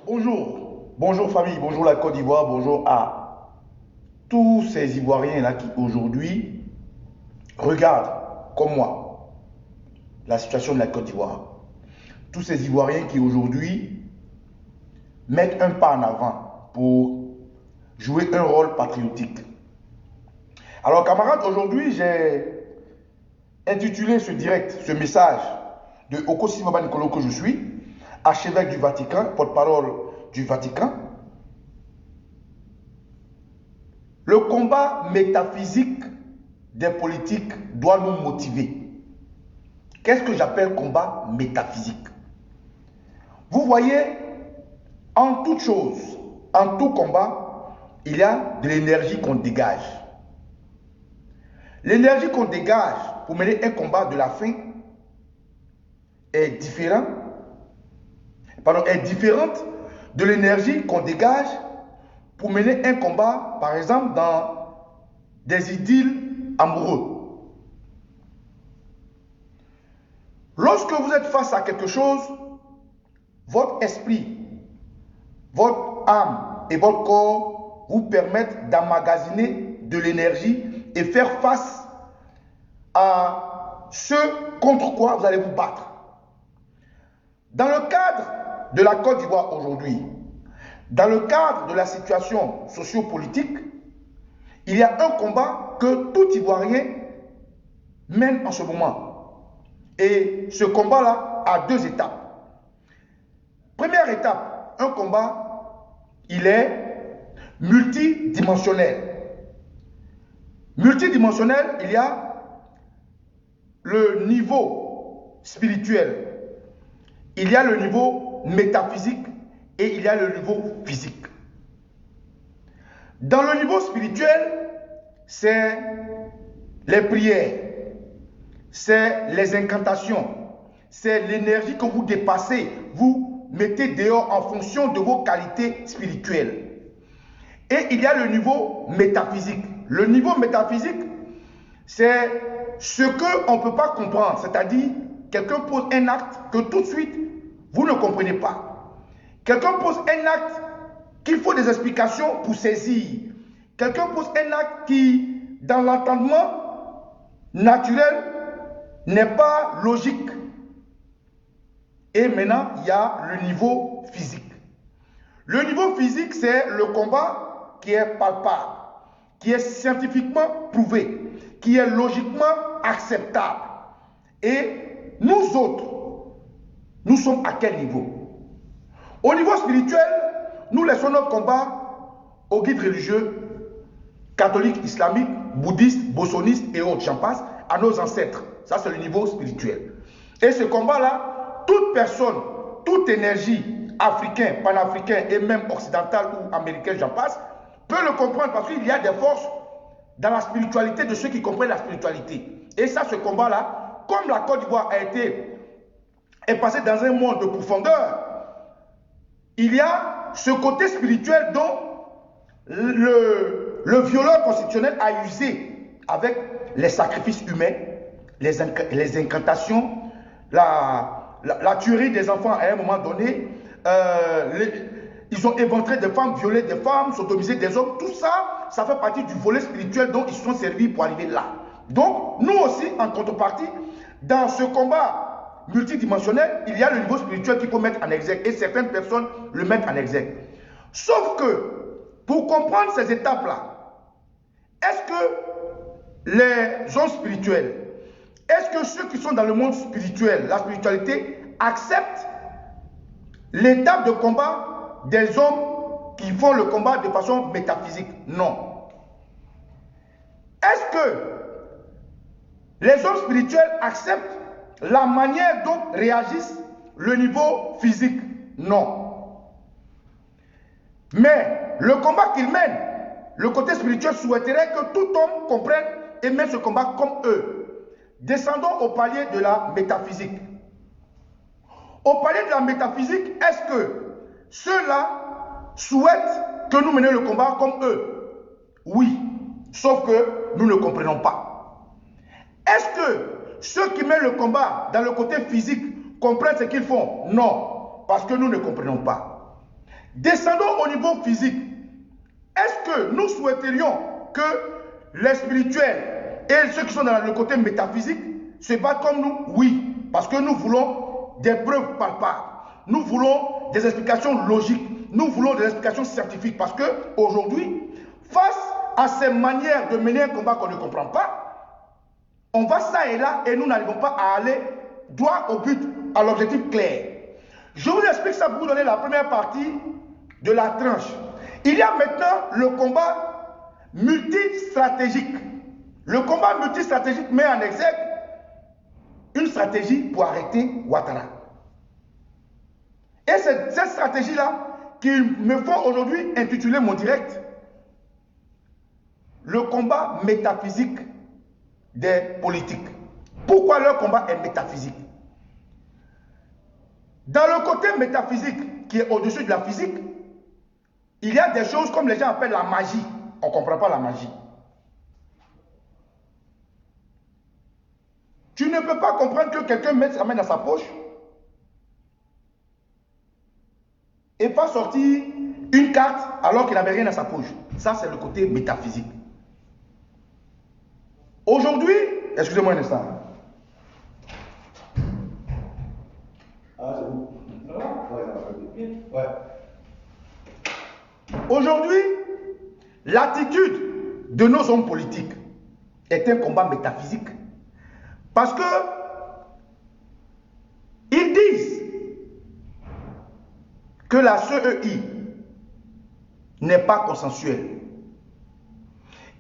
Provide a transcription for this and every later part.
Bonjour, bonjour famille, bonjour la Côte d'Ivoire, bonjour à tous ces Ivoiriens là qui aujourd'hui regardent comme moi la situation de la Côte d'Ivoire. Tous ces Ivoiriens qui aujourd'hui mettent un pas en avant pour jouer un rôle patriotique. Alors camarades, aujourd'hui j'ai intitulé ce direct, ce message de Okossi Baba Nicolo que je suis, archevêque du Vatican, porte-parole du Vatican. Le combat métaphysique des politiques doit nous motiver. Qu'est-ce que j'appelle combat métaphysique? Vous voyez, en toute chose, en tout combat, il y a de l'énergie qu'on dégage. L'énergie qu'on dégage pour mener un combat de la faim est différente de l'énergie qu'on dégage pour mener un combat, par exemple, dans des idylles amoureux. Lorsque vous êtes face à quelque chose, votre esprit, votre âme et votre corps vous permettent d'emmagasiner de l'énergie et faire face à ce contre quoi vous allez vous battre. Dans le cadre de la Côte d'Ivoire aujourd'hui, dans le cadre de la situation sociopolitique, il y a un combat que tout Ivoirien mène en ce moment. Et ce combat-là a deux étapes. Première étape, un combat, il est multidimensionnel. Multidimensionnel, il y a le niveau spirituel, il y a le niveau métaphysique et il y a le niveau physique. Dans le niveau spirituel, c'est les prières, c'est les incantations, c'est l'énergie que vous dépassez, vous mettez dehors en fonction de vos qualités spirituelles. Et il y a le niveau métaphysique. Le niveau métaphysique, c'est ce qu'on ne peut pas comprendre, c'est-à-dire quelqu'un pose un acte que tout de suite, vous ne comprenez pas. Quelqu'un pose un acte qu'il faut des explications pour saisir. Quelqu'un pose un acte qui, dans l'entendement naturel, n'est pas logique. Et maintenant, il y a le niveau physique. Le niveau physique, c'est le combat qui est palpable, qui est scientifiquement prouvé, qui est logiquement acceptable. Et nous autres, nous sommes à quel niveau? Au niveau spirituel, nous laissons notre combat aux guides religieux, catholiques, islamiques, bouddhistes, bossonistes et autres, j'en passe, à nos ancêtres. Ça, c'est le niveau spirituel. Et ce combat-là, toute personne, toute énergie, africain, panafricain et même occidental ou américain, j'en passe, peut le comprendre parce qu'il y a des forces dans la spiritualité de ceux qui comprennent la spiritualité. Et ça, ce combat-là, comme la Côte d'Ivoire est passée dans un monde de profondeur, il y a ce côté spirituel dont le violeur constitutionnel a usé avec les sacrifices humains, les incantations, la tuerie des enfants à un moment donné, ils ont éventré des femmes, violé des femmes, sodomisé des hommes. Tout ça, ça fait partie du volet spirituel dont ils se sont servis pour arriver là. Donc, nous aussi, en contrepartie, dans ce combat multidimensionnel, il y a le niveau spirituel qu'il faut mettre en exergue. Et certaines personnes le mettent en exergue. Sauf que, pour comprendre ces étapes-là, est-ce que les hommes spirituels, est-ce que ceux qui sont dans le monde spirituel, la spiritualité, acceptent l'étape de combat des hommes qui font le combat de façon métaphysique? Non. Est-ce que les hommes spirituels acceptent la manière dont réagissent le niveau physique? Non. Mais le combat qu'ils mènent, le côté spirituel souhaiterait que tout homme comprenne et mène ce combat comme eux. Descendons au palier de la métaphysique. Au palier de la métaphysique, est-ce que ceux-là souhaitent que nous menions le combat comme eux? Oui, sauf que nous ne comprenons pas. Est-ce que ceux qui mènent le combat dans le côté physique comprennent ce qu'ils font? Non, parce que nous ne comprenons pas. Descendons au niveau physique. Est-ce que nous souhaiterions que les spirituels et ceux qui sont dans le côté métaphysique se battent comme nous? Oui, parce que nous voulons des preuves palpables. Nous voulons des explications logiques. Nous voulons des explications scientifiques. Parce qu'aujourd'hui, face à ces manières de mener un combat qu'on ne comprend pas, on va ça et là et nous n'arrivons pas à aller droit au but, à l'objectif clair. Je vous explique ça pour vous donner la première partie de la tranche. Il y a maintenant le combat multistratégique. Le combat multistratégique met en exergue une stratégie pour arrêter Ouattara. Et c'est cette stratégie-là qui me font aujourd'hui intituler mon direct le combat métaphysique des politiques. Pourquoi leur combat est métaphysique? Dans le côté métaphysique qui est au-dessus de la physique, il y a des choses comme les gens appellent la magie. On ne comprend pas la magie. Tu ne peux pas comprendre que quelqu'un mette sa main dans sa poche et pas sortir une carte alors qu'il n'avait rien dans sa poche. Ça, c'est le côté métaphysique. Aujourd'hui, excusez-moi un instant. Ah, c'est bon. Ouais. Aujourd'hui, l'attitude de nos hommes politiques est un combat métaphysique. Parce que ils disent que la CEI n'est pas consensuelle.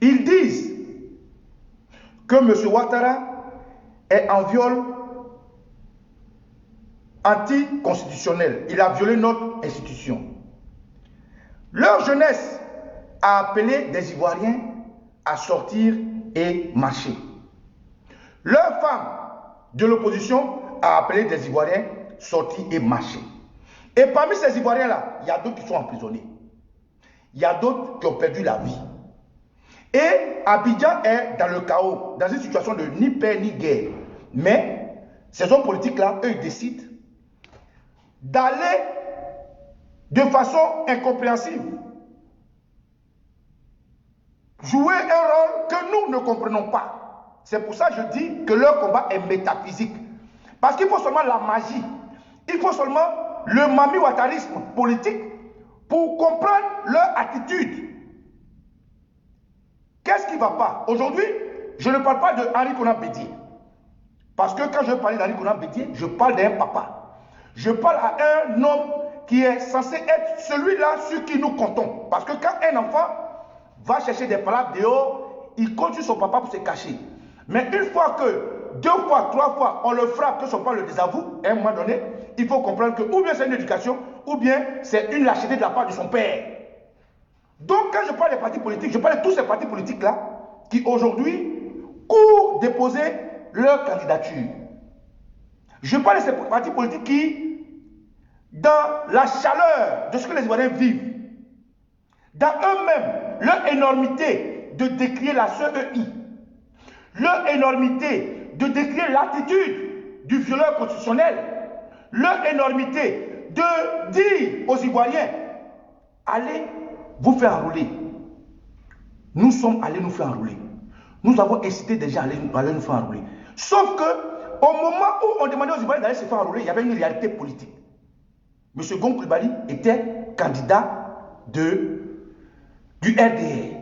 Ils disent que M. Ouattara est en viol anticonstitutionnel. Il a violé notre institution. Leur jeunesse a appelé des Ivoiriens à sortir et marcher. Leur femme de l'opposition a appelé des Ivoiriens à sortir et marcher. Et parmi ces Ivoiriens-là, il y a d'autres qui sont emprisonnés. Il y a d'autres qui ont perdu la vie. Et Abidjan est dans le chaos, dans une situation de ni paix ni guerre. Mais ces hommes politiques-là, eux, ils décident d'aller de façon incompréhensible jouer un rôle que nous ne comprenons pas. C'est pour ça que je dis que leur combat est métaphysique. Parce qu'il faut seulement la magie. Il faut seulement le mami-ouattarisme politique pour comprendre leur attitude. Qu'est-ce qui ne va pas? Aujourd'hui, je ne parle pas de Henri Konan Bédié. Parce que quand je parle d'Henri Konan Bédié, je parle d'un papa. Je parle à un homme qui est censé être celui-là sur qui nous comptons. Parce que quand un enfant va chercher des palabres dehors, il compte sur son papa pour se cacher. Mais une fois que, 2 fois, 3 fois, on le frappe, que son papa le désavoue, à un moment donné, il faut comprendre que ou bien c'est une éducation, ou bien c'est une lâcheté de la part de son père. Donc quand je parle des partis politiques, je parle de tous ces partis politiques-là qui aujourd'hui courent déposer leur candidature. Je parle de ces partis politiques qui, dans la chaleur de ce que les Ivoiriens vivent, dans eux-mêmes, leur énormité de décrier la CEI, leur énormité de décrire l'attitude du violeur constitutionnel, leur énormité de dire aux Ivoiriens, allez vous faire enrouler. Nous sommes allés nous faire enrouler. Nous avons incité des gens à aller nous faire enrouler. Sauf que, au moment où on demandait aux Ivoiriens d'aller se faire enrouler, il y avait une réalité politique. M. Gon Coulibaly était candidat du RDR.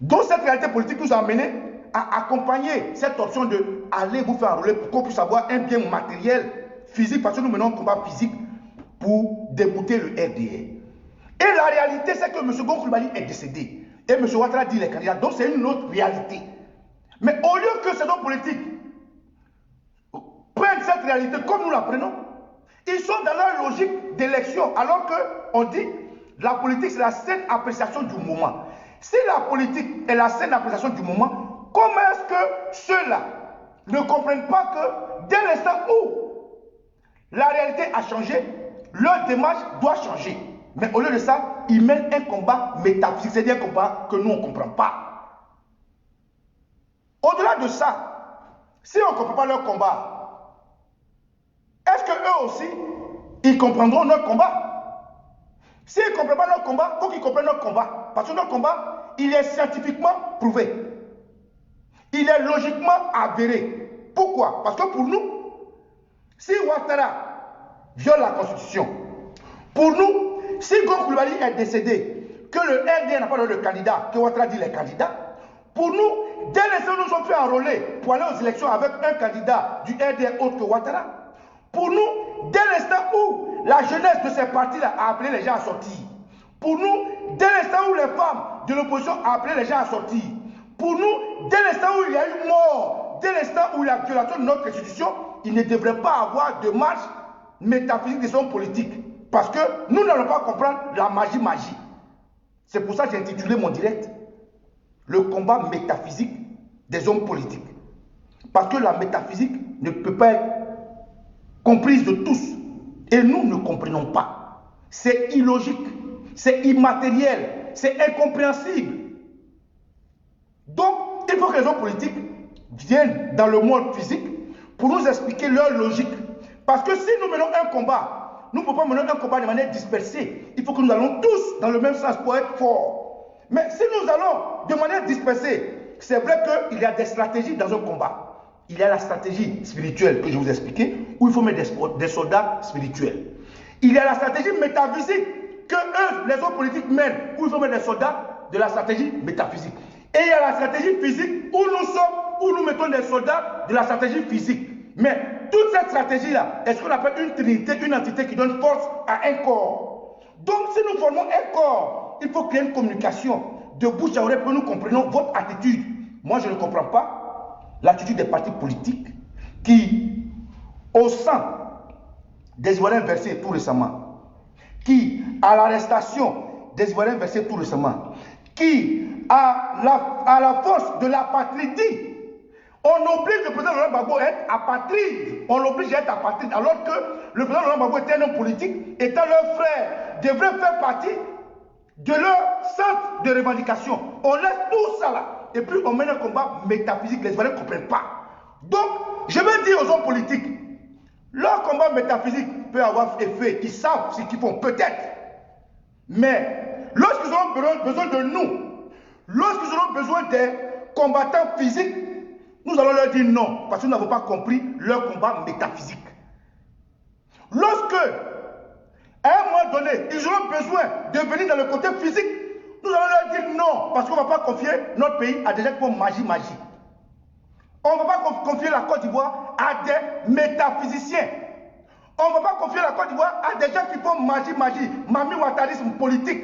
Donc cette réalité politique nous a amené à accompagner cette option de aller vous faire enrouler pour qu'on puisse avoir un bien matériel, physique, parce que nous menons un combat physique pour débouter le RDR. Et la réalité, c'est que M. Gon Coulibaly est décédé. Et M. Ouattara dit les candidats. Donc c'est une autre réalité. Mais au lieu que ces hommes politiques prennent cette réalité comme nous la prenons, ils sont dans leur logique d'élection. Alors qu'on dit la politique, c'est la saine appréciation du moment. Si la politique est la saine appréciation du moment, comment est-ce que ceux-là ne comprennent pas que dès l'instant où la réalité a changé, leur démarche doit changer? Mais au lieu de ça, ils mènent un combat métaphysique, c'est-à-dire un combat que nous, on ne comprend pas. Au-delà de ça, si on ne comprend pas leur combat, est-ce qu'eux aussi, ils comprendront notre combat? S'ils ne comprennent pas notre combat, il faut qu'ils comprennent notre combat. Parce que notre combat, il est scientifiquement prouvé. Il est logiquement avéré. Pourquoi? Parce que pour nous, si Ouattara viole la Constitution, pour nous, si Gom Coulibaly est décédé, que le RDR n'a pas donné de candidat, que Ouattara dit les candidats, pour nous, dès l'instant où nous sommes fait enrôler pour aller aux élections avec un candidat du RDR autre que Ouattara, pour nous, dès l'instant où la jeunesse de ces partis-là a appelé les gens à sortir, pour nous, dès l'instant où les femmes de l'opposition ont appelé les gens à sortir, pour nous, dès l'instant où il y a eu mort, dès l'instant où il y a violation de notre constitution, il ne devrait pas avoir de marche métaphysique des hommes politiques. Parce que nous n'allons pas comprendre la magie. C'est pour ça que j'ai intitulé mon direct le combat métaphysique des hommes politiques. Parce que la métaphysique ne peut pas être comprise de tous. Et nous ne comprenons pas. C'est illogique, c'est immatériel, c'est incompréhensible. Donc, il faut que les hommes politiques viennent dans le monde physique pour nous expliquer leur logique. Parce que si nous menons un combat, nous ne pouvons pas mener un combat de manière dispersée. Il faut que nous allons tous dans le même sens pour être forts. Mais si nous allons de manière dispersée, c'est vrai qu'il y a des stratégies dans un combat. Il y a la stratégie spirituelle que je vous ai expliquée, où il faut mettre des soldats spirituels. Il y a la stratégie métaphysique que eux, les hommes politiques mènent, où il faut mettre des soldats de la stratégie métaphysique. Et il y a la stratégie physique où nous sommes, où nous mettons des soldats de la stratégie physique. Mais toute cette stratégie-là, est ce qu'on appelle une trinité, une entité qui donne force à un corps. Donc si nous formons un corps, il faut qu'il y ait une communication de bouche à oreille pour que nous comprenions votre attitude. Moi, je ne comprends pas l'attitude des partis politiques qui, au sein des Ivoiriens versés tout récemment, qui, à l'arrestation des Ivoiriens versés tout récemment, qui, à la force de l'apatridie, on oblige le président Laurent Gbagbo à être apatride. On l'oblige à être apatride, alors que le président Laurent Gbagbo était un homme politique, étant leur frère, devrait faire partie de leur centre de revendication. On laisse tout ça là. Et puis on mène un combat métaphysique. Les Ivoiriens ne comprennent pas. Donc, je veux dire aux hommes politiques, leur combat métaphysique peut avoir effet. Ils savent ce qu'ils font, peut-être. Mais lorsqu'ils auront besoin de nous, lorsqu'ils auront besoin des combattants physiques, nous allons leur dire non, parce que nous n'avons pas compris leur combat métaphysique. Lorsque, à un moment donné, ils auront besoin de venir dans le côté physique, nous allons leur dire non, parce qu'on ne va pas confier notre pays à des gens qui font magie. On ne va pas confier la Côte d'Ivoire à des métaphysiciens. On ne va pas confier la Côte d'Ivoire à des gens qui font magie, mami ouattarisme politique.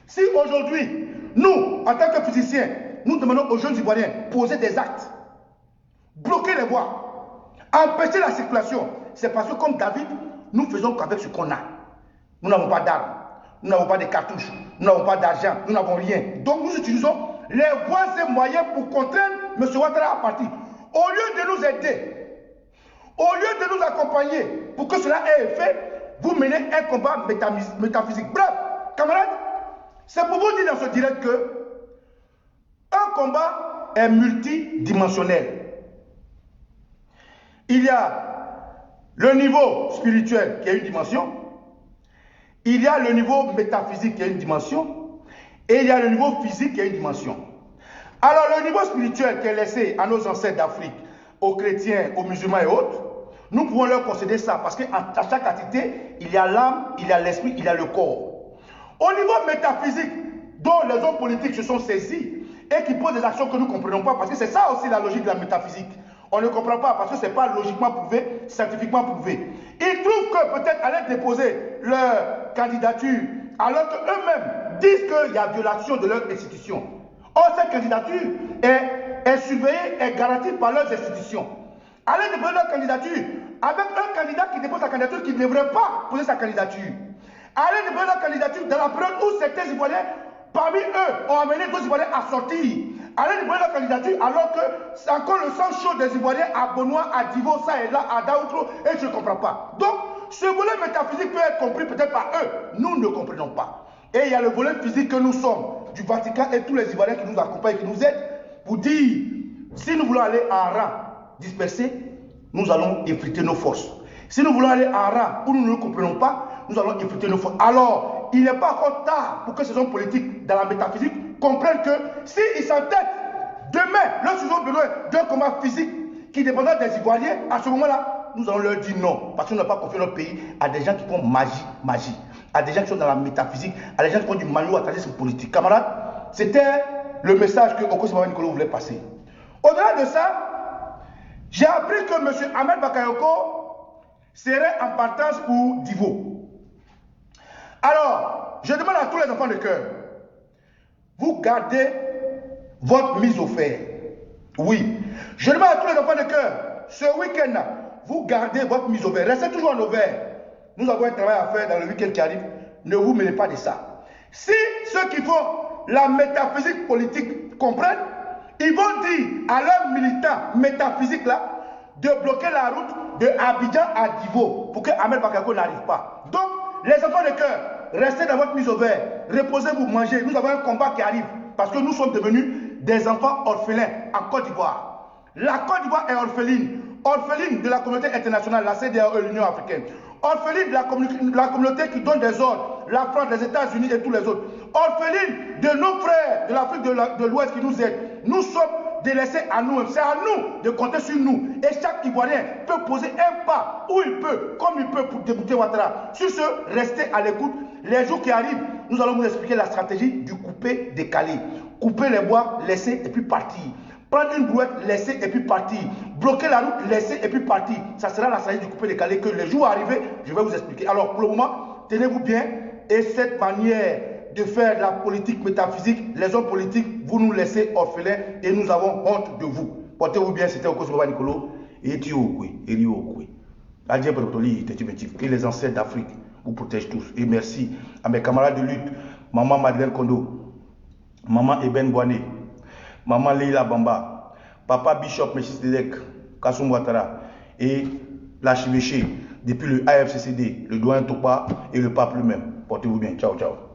Si aujourd'hui, nous, en tant que physiciens, nous demandons aux jeunes Ivoiriens de poser des actes, bloquer les voies, empêcher la circulation, c'est parce que comme David, nous faisons qu'avec ce qu'on a. Nous n'avons pas d'armes, nous n'avons pas de cartouches, nous n'avons pas d'argent, nous n'avons rien. Donc nous utilisons les voies et moyens pour contraindre M. Ouattara à partir. Au lieu de nous aider, au lieu de nous accompagner pour que cela ait effet, vous menez un combat métaphysique. Bref, camarades, c'est pour vous dire dans ce direct que un combat est multidimensionnel. Il y a le niveau spirituel qui a une dimension, il y a le niveau métaphysique qui a une dimension, et il y a le niveau physique qui a une dimension. Alors le niveau spirituel qui est laissé à nos ancêtres d'Afrique, aux chrétiens, aux musulmans et autres, nous pouvons leur concéder ça, parce qu'à chaque entité, il y a l'âme, il y a l'esprit, il y a le corps. Au niveau métaphysique, dont les hommes politiques se sont saisis, et qui posent des actions que nous ne comprenons pas, parce que c'est ça aussi la logique de la métaphysique. On ne comprend pas parce que ce n'est pas logiquement prouvé, scientifiquement prouvé. Ils trouvent que peut-être aller déposer leur candidature alors qu'eux-mêmes disent qu'il y a violation de leur institution. Or, cette candidature est surveillée et garantie par leurs institutions. Aller déposer leur candidature avec un candidat qui dépose sa candidature qui ne devrait pas poser sa candidature. Aller déposer leur candidature dans la période où certains Ivoiriens, parmi eux, ont amené d'autres Ivoiriens à sortir. Allez déposer leur candidature alors que c'est encore le sang chaud des Ivoiriens à Benoît, à Divo, ça et là, à Daoutro, et je ne comprends pas. Donc, ce volet métaphysique peut être compris peut-être par eux. Nous ne comprenons pas. Et il y a le volet physique que nous sommes, du Vatican et tous les Ivoiriens qui nous accompagnent, qui nous aident, pour dire, si nous voulons aller en rang dispersé, nous allons effriter nos forces. Si nous voulons aller en rang où nous ne comprenons pas, nous allons effectuer nos fautes. Alors, il n'est pas encore tard pour que ces hommes politiques, dans la métaphysique, comprennent que s'ils s'entêtent, demain, lorsqu'ils ont besoin d'un combat physique qui dépendra des Ivoiriens, à ce moment-là, nous allons leur dire non. Parce qu'on n'a pas confié notre pays à des gens qui font magie. À des gens qui sont dans la métaphysique, à des gens qui font du manuatalisme politique. Camarades, c'était le message que Okosi Nicolas voulait passer. Au-delà de ça, j'ai appris que M. Ahmed Bakayoko serait en partance pour Divo. Alors, je demande à tous les enfants de cœur, vous gardez votre mise au fait. Oui. Je demande à tous les enfants de cœur, ce week-end, vous gardez votre mise au vert. Restez toujours en Auvergne. Nous avons un travail à faire dans le week-end qui arrive. Ne vous mêlez pas de ça. Si ceux qui font la métaphysique politique comprennent, ils vont dire à leurs militants métaphysiques là de bloquer la route de Abidjan à Divo pour que Ahmed Bakayoko n'arrive pas. Donc, les enfants de cœur, restez dans votre mise au vert. Reposez-vous, mangez. Nous avons un combat qui arrive parce que nous sommes devenus des enfants orphelins en Côte d'Ivoire. La Côte d'Ivoire est orpheline. Orpheline de la communauté internationale, la CEDEAO et l'Union africaine. Orpheline de la communauté qui donne des ordres, la France, les États-Unis et tous les autres. Orpheline de nos frères de l'Afrique de l'Ouest qui nous aident. Nous sommes délaissés à nous. C'est à nous de compter sur nous. Et chaque Ivoirien peut poser un pas où il peut, comme il peut pour débouter Ouattara. Sur ce, restez à l'écoute. Les jours qui arrivent, nous allons vous expliquer la stratégie du couper-décaler. Couper les bois, laisser et puis partir. Prendre une brouette, laisser et puis partir. Bloquer la route, laisser et puis partir. Ça sera la stratégie du couper-décaler que les jours arrivés, je vais vous expliquer. Alors pour le moment, tenez-vous bien. Et cette manière de faire de la politique métaphysique, les hommes politiques, vous nous laissez orphelins et nous avons honte de vous. Portez-vous bien, c'était Okosi Nicolas. Et tu que les ancêtres d'Afrique vous protègent tous. Et merci à mes camarades de lutte, Maman Madeleine Kondo, Maman Eben Boané, Maman Leila Bamba, Papa Bishop Melchisedek Kassoum Ouattara et l'archevêché depuis le AFCCD, le doyen Topa et le pape lui-même. Portez-vous bien. Ciao, ciao.